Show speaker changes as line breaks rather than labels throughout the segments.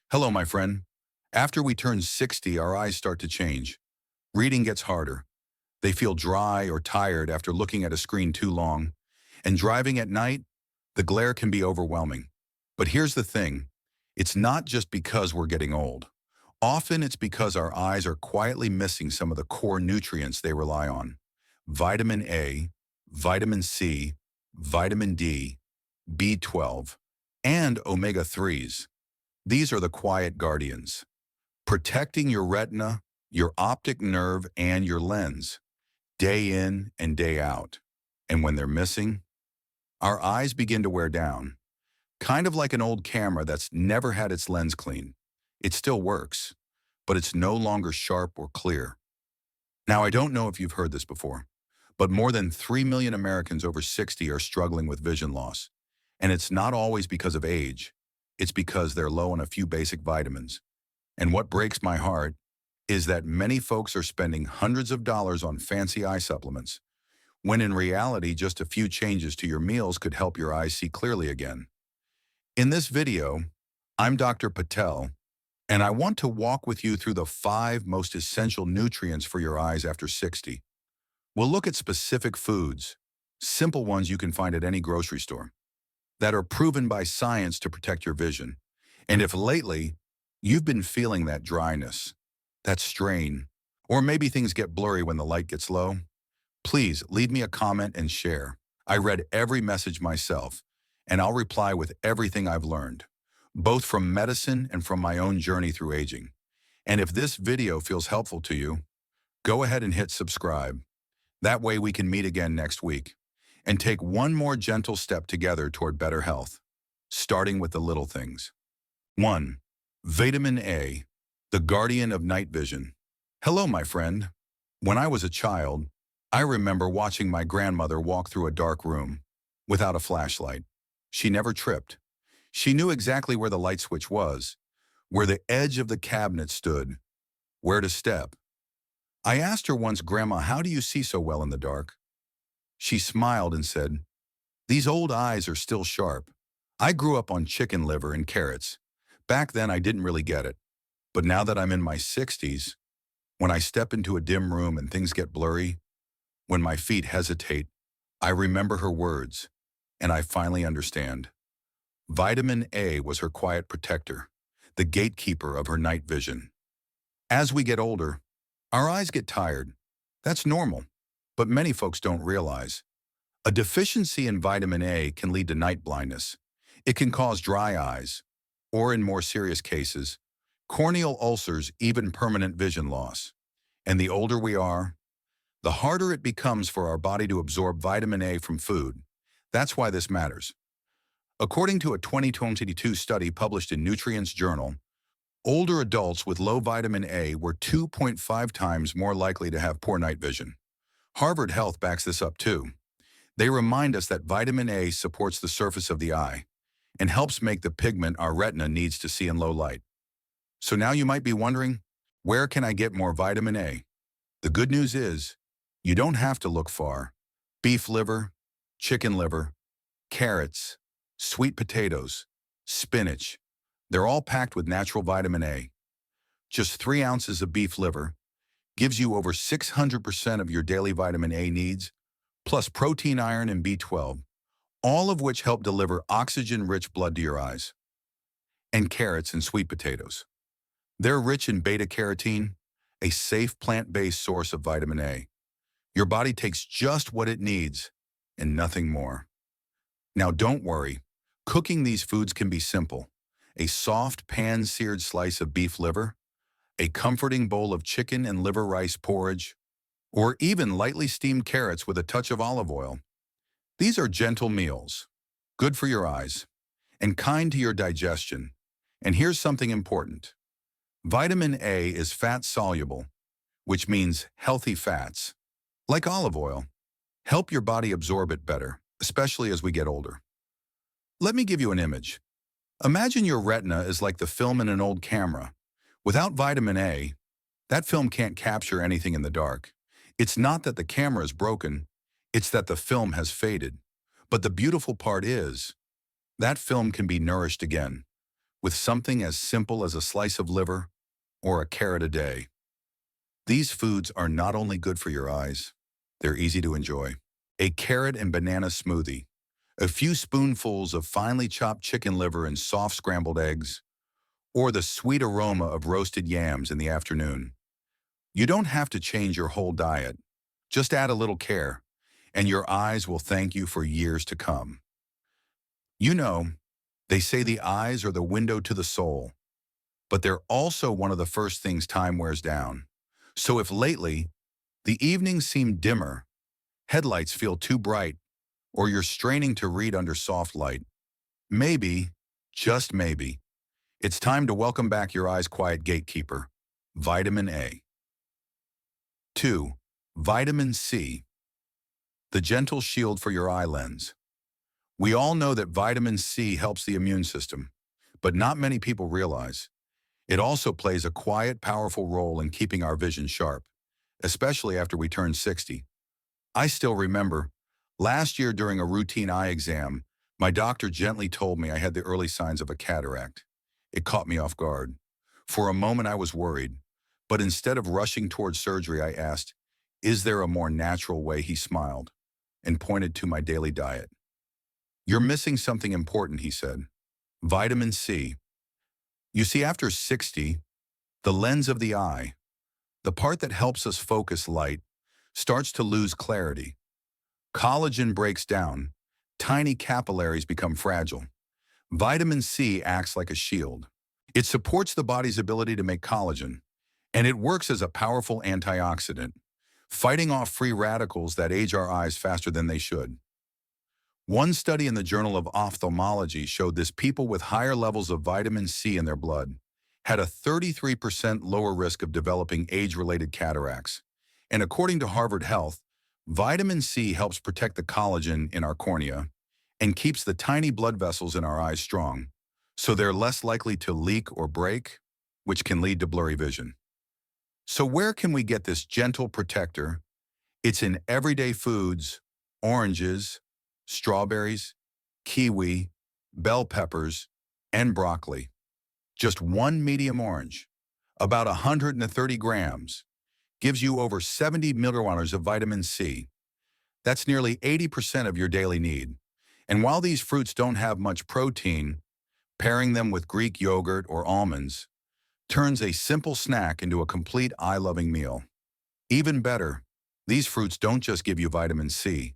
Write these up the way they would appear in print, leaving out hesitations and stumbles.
Hello, my friend. After we turn 60, our eyes start to change. Reading gets harder. They feel dry or tired after looking at a screen too long. And driving at night, the glare can be overwhelming. But here's the thing. It's not just because we're getting old. Often it's because our eyes are quietly missing some of the core nutrients they rely on. Vitamin A, vitamin C, vitamin D, B12, and omega-3s. These are the quiet guardians, protecting your retina, your optic nerve, and your lens, day in and day out. And when they're missing, our eyes begin to wear down, kind of like an old camera that's never had its lens cleaned. It still works, but it's no longer sharp or clear. Now, I don't know if you've heard this before, but more than 3 million Americans over 60 are struggling with vision loss. And it's not always because of age. It's because they're low on a few basic vitamins. And what breaks my heart is that many folks are spending hundreds of dollars on fancy eye supplements, when in reality, just a few changes to your meals could help your eyes see clearly again. In this video, I'm Dr. Patel, and I want to walk with you through the 5 most essential nutrients for your eyes after 60. We'll look at specific foods, simple ones you can find at any grocery store, that are proven by science to protect your vision. And if lately, you've been feeling that dryness, that strain, or maybe things get blurry when the light gets low, please leave me a comment and share. I read every message myself, and I'll reply with everything I've learned, both from medicine and from my own journey through aging. And if this video feels helpful to you, go ahead and hit subscribe. That way we can meet again next week and take one more gentle step together toward better health, starting with the little things. 1. Vitamin A, the guardian of night vision. Hello, my friend. When I was a child, I remember watching my grandmother walk through a dark room without a flashlight. She never tripped. She knew exactly where the light switch was, where the edge of the cabinet stood, where to step. I asked her once, "Grandma, how do you see so well in the dark?" She smiled and said, "These old eyes are still sharp. I grew up on chicken liver and carrots. Back then, I didn't really get it. But now that I'm in my 60s, when I step into a dim room and things get blurry, when my feet hesitate, I remember her words, and I finally understand." Vitamin A was her quiet protector, the gatekeeper of her night vision. As we get older, our eyes get tired. That's normal, but many folks don't realize. A deficiency in vitamin A can lead to night blindness. It can cause dry eyes, or in more serious cases, corneal ulcers, even permanent vision loss. And the older we are, the harder it becomes for our body to absorb vitamin A from food. That's why this matters. According to a 2022 study published in Nutrients Journal, older adults with low vitamin A were 2.5 times more likely to have poor night vision. Harvard Health backs this up too. They remind us that vitamin A supports the surface of the eye and helps make the pigment our retina needs to see in low light. So now you might be wondering, where can I get more vitamin A? The good news is, you don't have to look far. Beef liver, chicken liver, carrots, sweet potatoes, spinach, they're all packed with natural vitamin A. Just 3 ounces of beef liver gives you over 600% of your daily vitamin A needs, plus protein, iron, and B12, all of which help deliver oxygen-rich blood to your eyes. And carrots and sweet potatoes. They're rich in beta-carotene, a safe plant-based source of vitamin A. Your body takes just what it needs and nothing more. Now don't worry, cooking these foods can be simple. A soft pan-seared slice of beef liver, a comforting bowl of chicken and liver rice porridge, or even lightly steamed carrots with a touch of olive oil. These are gentle meals, good for your eyes, and kind to your digestion. And here's something important. Vitamin A is fat-soluble, which means healthy fats, like olive oil, help your body absorb it better, especially as we get older. Let me give you an image. Imagine your retina is like the film in an old camera. Without vitamin A, that film can't capture anything in the dark. It's not that the camera is broken, it's that the film has faded. But the beautiful part is, that film can be nourished again with something as simple as a slice of liver or a carrot a day. These foods are not only good for your eyes, they're easy to enjoy. A carrot and banana smoothie, a few spoonfuls of finely chopped chicken liver and soft scrambled eggs, or the sweet aroma of roasted yams in the afternoon. You don't have to change your whole diet. Just add a little care, and your eyes will thank you for years to come. You know, they say the eyes are the window to the soul, but they're also one of the first things time wears down. So if lately, the evenings seem dimmer, headlights feel too bright, or you're straining to read under soft light, maybe, just maybe, it's time to welcome back your eye's quiet gatekeeper, vitamin A. 2. Vitamin C, the gentle shield for your eye lens. We all know that vitamin C helps the immune system, but not many people realize it also plays a quiet, powerful role in keeping our vision sharp, especially after we turn 60. I still remember, last year during a routine eye exam, my doctor gently told me I had the early signs of a cataract. It caught me off guard. For a moment I was worried, but instead of rushing towards surgery, I asked, "Is there a more natural way?" He smiled and pointed to my daily diet. "You're missing something important," he said. Vitamin C. You see, after 60, the lens of the eye, the part that helps us focus light, starts to lose clarity. Collagen breaks down. Tiny capillaries become fragile. Vitamin C acts like a shield. It supports the body's ability to make collagen, and it works as a powerful antioxidant, fighting off free radicals that age our eyes faster than they should. One study in the Journal of Ophthalmology showed this: people with higher levels of vitamin C in their blood had a 33% lower risk of developing age-related cataracts. And according to Harvard Health, vitamin C helps protect the collagen in our cornea and keeps the tiny blood vessels in our eyes strong, so they're less likely to leak or break, which can lead to blurry vision. So where can we get this gentle protector? It's in everyday foods: oranges, strawberries, kiwi, bell peppers, and broccoli. Just one medium orange, about 130 grams, gives you over 70 milliliters of vitamin C. That's nearly 80% of your daily need. And while these fruits don't have much protein, pairing them with Greek yogurt or almonds turns a simple snack into a complete eye-loving meal. Even better, these fruits don't just give you vitamin C.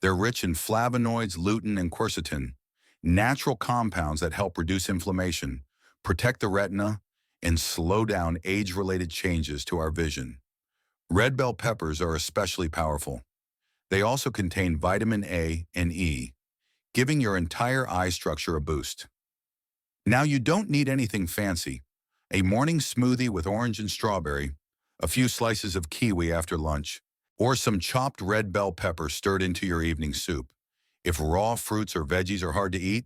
They're rich in flavonoids, lutein, and quercetin, natural compounds that help reduce inflammation, protect the retina, and slow down age-related changes to our vision. Red bell peppers are especially powerful. They also contain vitamin A and E, giving your entire eye structure a boost. Now, you don't need anything fancy. A morning smoothie with orange and strawberry, a few slices of kiwi after lunch, or some chopped red bell pepper stirred into your evening soup. If raw fruits or veggies are hard to eat,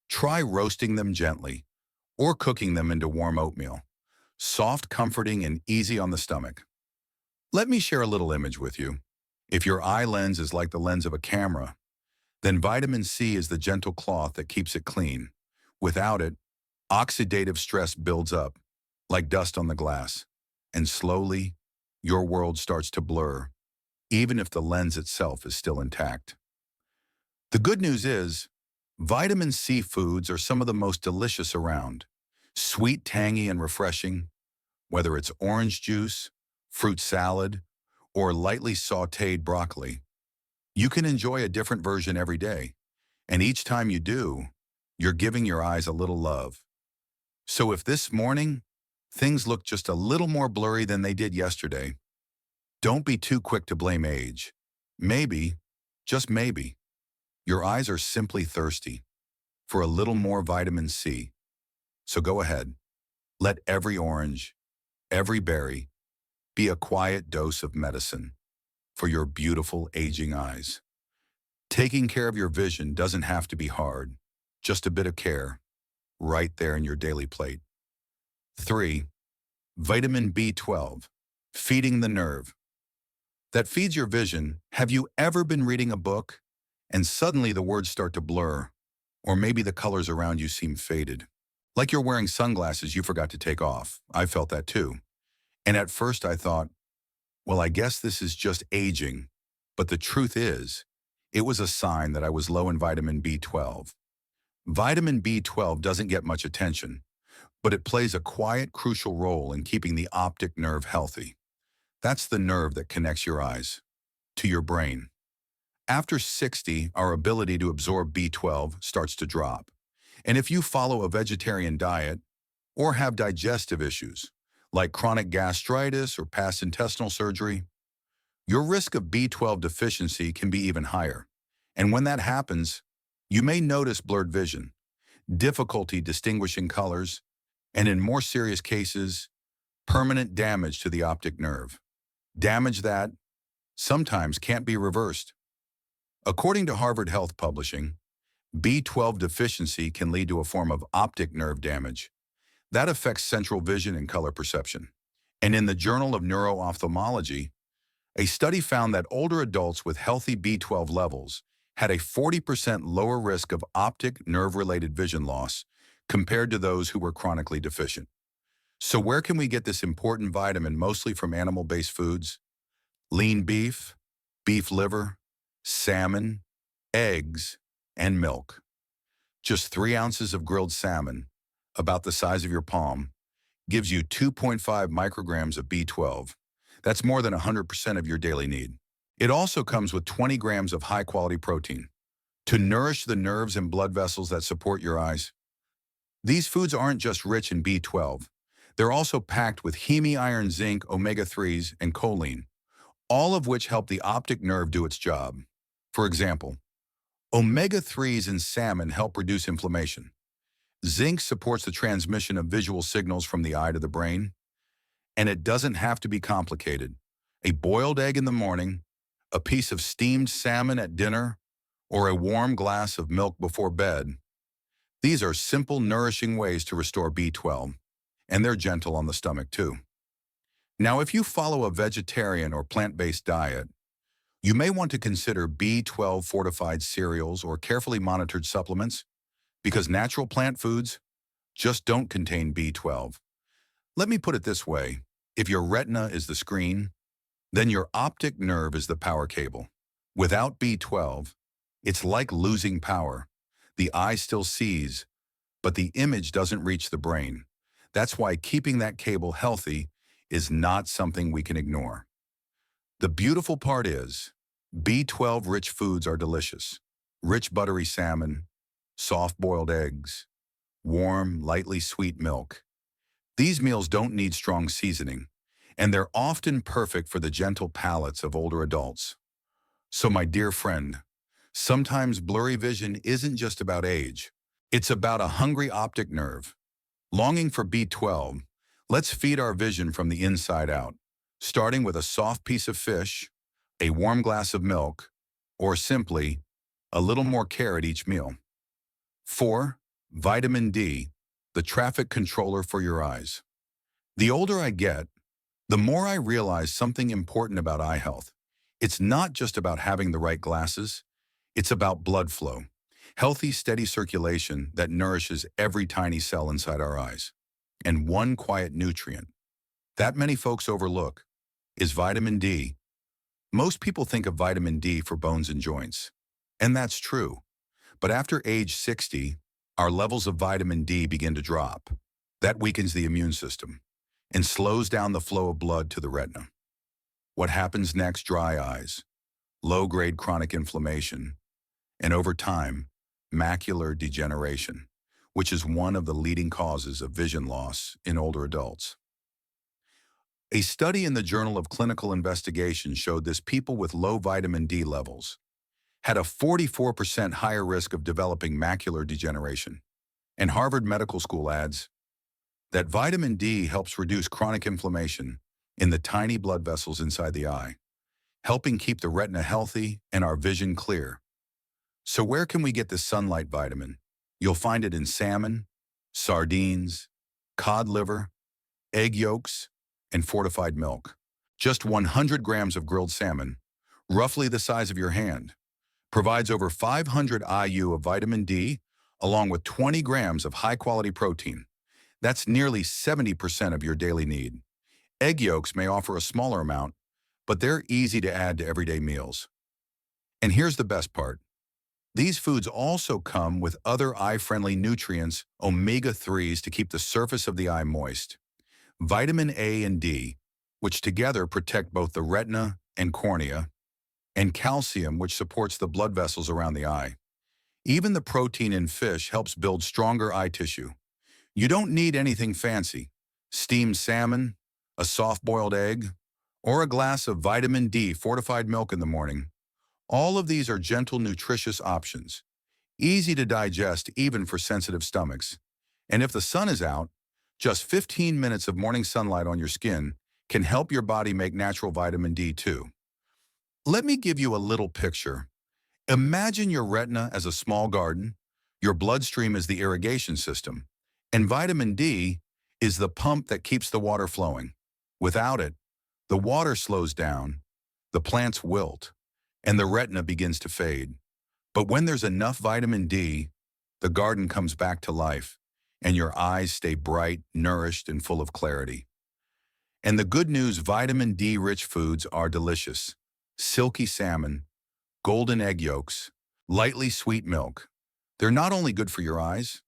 try roasting them gently or cooking them into warm oatmeal. Soft, comforting, and easy on the stomach. Let me share a little image with you. If your eye lens is like the lens of a camera, then vitamin C is the gentle cloth that keeps it clean. Without it, oxidative stress builds up, like dust on the glass, and slowly, your world starts to blur, even if the lens itself is still intact. The good news is, vitamin C foods are some of the most delicious around. Sweet, tangy, and refreshing, whether it's orange juice, fruit salad, or lightly sautéed broccoli. You can enjoy a different version every day, and each time you do, you're giving your eyes a little love. So if this morning, things look just a little more blurry than they did yesterday, don't be too quick to blame age. Maybe, just maybe, your eyes are simply thirsty for a little more vitamin C. So go ahead, let every orange, every berry, be a quiet dose of medicine for your beautiful aging eyes. Taking care of your vision doesn't have to be hard, just a bit of care, right there in your daily plate. 3. Vitamin B12, feeding the nerve. That feeds your vision. Have you ever been reading a book and suddenly the words start to blur, or maybe the colors around you seem faded? Like you're wearing sunglasses you forgot to take off. I felt that too. And at first I thought, well, I guess this is just aging. But the truth is, it was a sign that I was low in vitamin B12. Vitamin B12 doesn't get much attention, but it plays a quiet, crucial role in keeping the optic nerve healthy. That's the nerve that connects your eyes to your brain. After 60, our ability to absorb B12 starts to drop. And if you follow a vegetarian diet or have digestive issues, like chronic gastritis or past intestinal surgery, your risk of B12 deficiency can be even higher. And when that happens, you may notice blurred vision, difficulty distinguishing colors, and in more serious cases, permanent damage to the optic nerve. Damage that sometimes can't be reversed. According to Harvard Health Publishing, B12 deficiency can lead to a form of optic nerve damage that affects central vision and color perception. And in the Journal of Neuro-Ophthalmology, a study found that older adults with healthy B12 levels had a 40% lower risk of optic nerve-related vision loss compared to those who were chronically deficient. So where can we get this important vitamin mostly from animal-based foods? Lean beef, beef liver, salmon, eggs, and milk. Just 3 ounces of grilled salmon, about the size of your palm, gives you 2.5 micrograms of B12. That's more than 100% of your daily need. It also comes with 20 grams of high-quality protein to nourish the nerves and blood vessels that support your eyes. These foods aren't just rich in B12. They're also packed with heme iron, zinc, omega-3s, and choline, all of which help the optic nerve do its job. For example, omega-3s in salmon help reduce inflammation. Zinc supports the transmission of visual signals from the eye to the brain. And it doesn't have to be complicated. A boiled egg in the morning, a piece of steamed salmon at dinner, or a warm glass of milk before bed. These are simple, nourishing ways to restore B12, and they're gentle on the stomach too. Now, if you follow a vegetarian or plant-based diet, you may want to consider B12 fortified cereals or carefully monitored supplements, because natural plant foods just don't contain B12. Let me put it this way. If your retina is the screen, then your optic nerve is the power cable. Without B12, it's like losing power. The eye still sees, but the image doesn't reach the brain. That's why keeping that cable healthy is not something we can ignore. The beautiful part is, B12-rich foods are delicious. Rich buttery salmon, soft boiled eggs, warm, lightly sweet milk. These meals don't need strong seasoning, and they're often perfect for the gentle palates of older adults. So my dear friend, sometimes blurry vision isn't just about age. It's about a hungry optic nerve. Longing for B12, let's feed our vision from the inside out, starting with a soft piece of fish, a warm glass of milk, or simply a little more care at each meal. 4. Vitamin D, the traffic controller for your eyes. The older I get, the more I realize something important about eye health. It's not just about having the right glasses, it's about blood flow, healthy, steady circulation that nourishes every tiny cell inside our eyes. And one quiet nutrient that many folks overlook is vitamin D. Most people think of vitamin D for bones and joints, and that's true. But after age 60, our levels of vitamin D begin to drop. That weakens the immune system and slows down the flow of blood to the retina. What happens next? Dry eyes, low-grade chronic inflammation, and over time, macular degeneration, which is one of the leading causes of vision loss in older adults. A study in the Journal of Clinical Investigation showed this people with low vitamin D levels had a 44% higher risk of developing macular degeneration. And Harvard Medical School adds that vitamin D helps reduce chronic inflammation in the tiny blood vessels inside the eye, helping keep the retina healthy and our vision clear. So where can we get this sunlight vitamin? You'll find it in salmon, sardines, cod liver, egg yolks, and fortified milk. Just 100 grams of grilled salmon, roughly the size of your hand, provides over 500 IU of vitamin D along with 20 grams of high-quality protein. That's nearly 70% of your daily need. Egg yolks may offer a smaller amount, but they're easy to add to everyday meals. And here's the best part. These foods also come with other eye-friendly nutrients, omega-3s, to keep the surface of the eye moist, vitamin A and D, which together protect both the retina and cornea, and calcium, which supports the blood vessels around the eye. Even the protein in fish helps build stronger eye tissue. You don't need anything fancy. Steamed salmon, a soft-boiled egg, or a glass of vitamin D fortified milk in the morning. All of these are gentle, nutritious options, easy to digest even for sensitive stomachs. And if the sun is out, just 15 minutes of morning sunlight on your skin can help your body make natural vitamin D too. Let me give you a little picture. Imagine your retina as a small garden, your bloodstream is the irrigation system, and vitamin D is the pump that keeps the water flowing. Without it, the water slows down, the plants wilt, and the retina begins to fade. But when there's enough vitamin D, the garden comes back to life, and your eyes stay bright, nourished, and full of clarity. And the good news, vitamin D-rich foods are delicious. Silky salmon, golden egg yolks, lightly sweet milk. They're not only good for your eyes,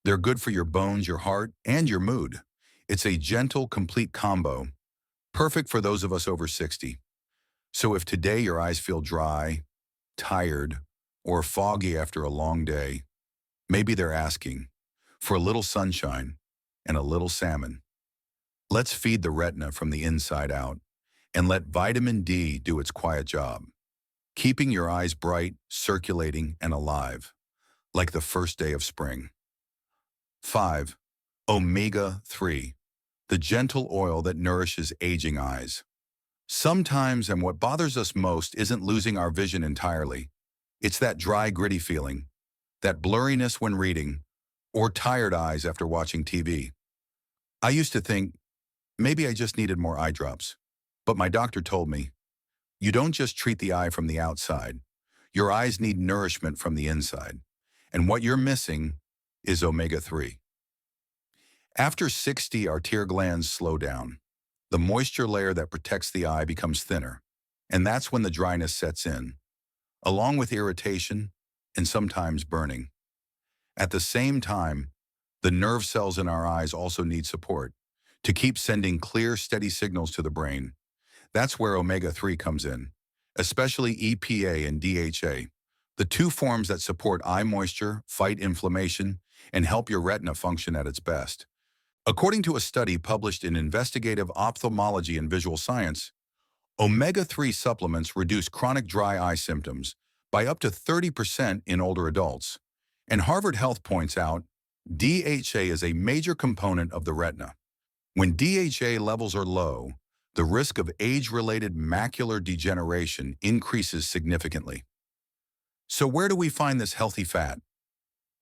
they're good for your bones, your heart, and your mood. It's a gentle, complete combo, perfect for those of us over 60. So if today your eyes feel dry, tired, or foggy after a long day, maybe they're asking for a little sunshine and a little salmon. Let's feed the retina from the inside out and let vitamin D do its quiet job, keeping your eyes bright, circulating, and alive, like the first day of spring. 5. Omega-3, the gentle oil that nourishes aging eyes. Sometimes, and what bothers us most, isn't losing our vision entirely. It's that dry, gritty feeling, that blurriness when reading, or tired eyes after watching TV. I used to think, maybe I just needed more eye drops. But my doctor told me, you don't just treat the eye from the outside. Your eyes need nourishment from the inside. And what you're missing is omega-3. After 60, our tear glands slow down. The moisture layer that protects the eye becomes thinner, and that's when the dryness sets in, along with irritation and sometimes burning. At the same time, the nerve cells in our eyes also need support to keep sending clear, steady signals to the brain. That's where omega-3 comes in, especially EPA and DHA, the two forms that support eye moisture, fight inflammation, and help your retina function at its best. According to a study published in Investigative Ophthalmology and Visual Science, omega-3 supplements reduce chronic dry eye symptoms by up to 30% in older adults. And Harvard Health points out, DHA is a major component of the retina. When DHA levels are low, the risk of age-related macular degeneration increases significantly. So where do we find this healthy fat?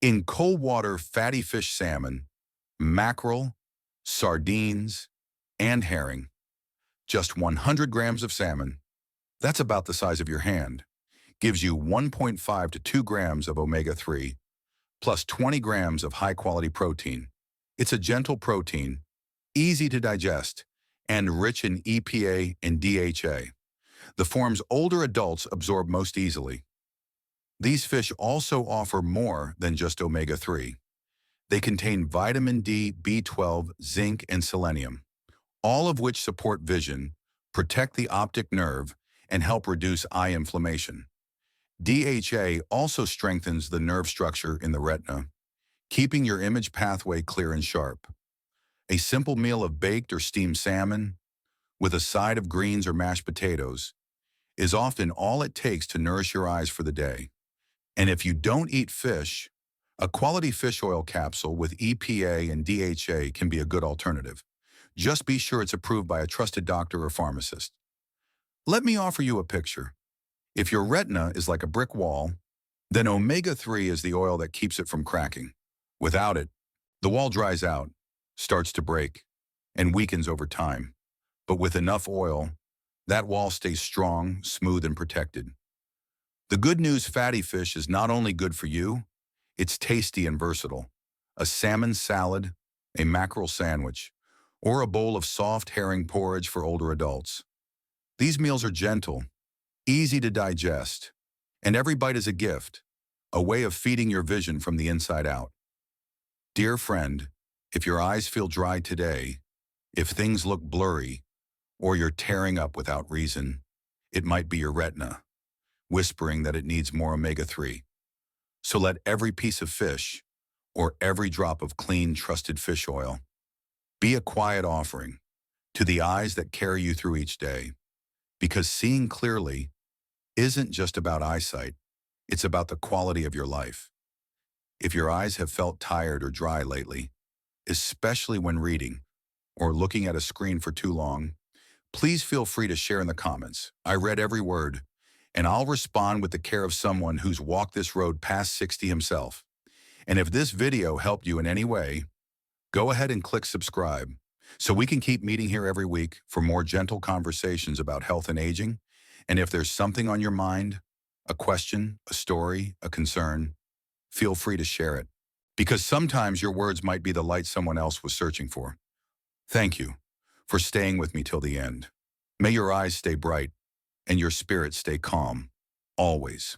In cold water fatty fish salmon, mackerel, sardines, and herring. Just 100 grams of salmon, that's about the size of your hand, gives you 1.5 to 2 grams of omega-3, plus 20 grams of high-quality protein. It's a gentle protein, easy to digest, and rich in EPA and DHA, the forms older adults absorb most easily. These fish also offer more than just omega-3. They contain vitamin D, B12, zinc, and selenium, all of which support vision, protect the optic nerve, and help reduce eye inflammation. DHA also strengthens the nerve structure in the retina, keeping your image pathway clear and sharp. A simple meal of baked or steamed salmon, with a side of greens or mashed potatoes, is often all it takes to nourish your eyes for the day. And if you don't eat fish, a quality fish oil capsule with EPA and DHA can be a good alternative. Just be sure it's approved by a trusted doctor or pharmacist. Let me offer you a picture. If your retina is like a brick wall, then omega-3 is the oil that keeps it from cracking. Without it, the wall dries out, starts to break, and weakens over time. But with enough oil, that wall stays strong, smooth, and protected. The good news, fatty fish is not only good for you, It's tasty and versatile. A salmon salad, a mackerel sandwich, or a bowl of soft herring porridge for older adults. These meals are gentle, easy to digest, and every bite is a gift, a way of feeding your vision from the inside out. Dear friend, if your eyes feel dry today, if things look blurry, or you're tearing up without reason, it might be your retina, whispering that it needs more omega-3. So let every piece of fish, or every drop of clean, trusted fish oil, be a quiet offering to the eyes that carry you through each day. Because seeing clearly isn't just about eyesight, it's about the quality of your life. If your eyes have felt tired or dry lately, especially when reading or looking at a screen for too long, please feel free to share in the comments. I read every word, and I'll respond with the care of someone who's walked this road past 60 himself. And if this video helped you in any way, go ahead and click subscribe so we can keep meeting here every week for more gentle conversations about health and aging. And if there's something on your mind, a question, a story, a concern, feel free to share it. Because sometimes your words might be the light someone else was searching for. Thank you for staying with me till the end. May your eyes stay bright and your spirit stay calm, always.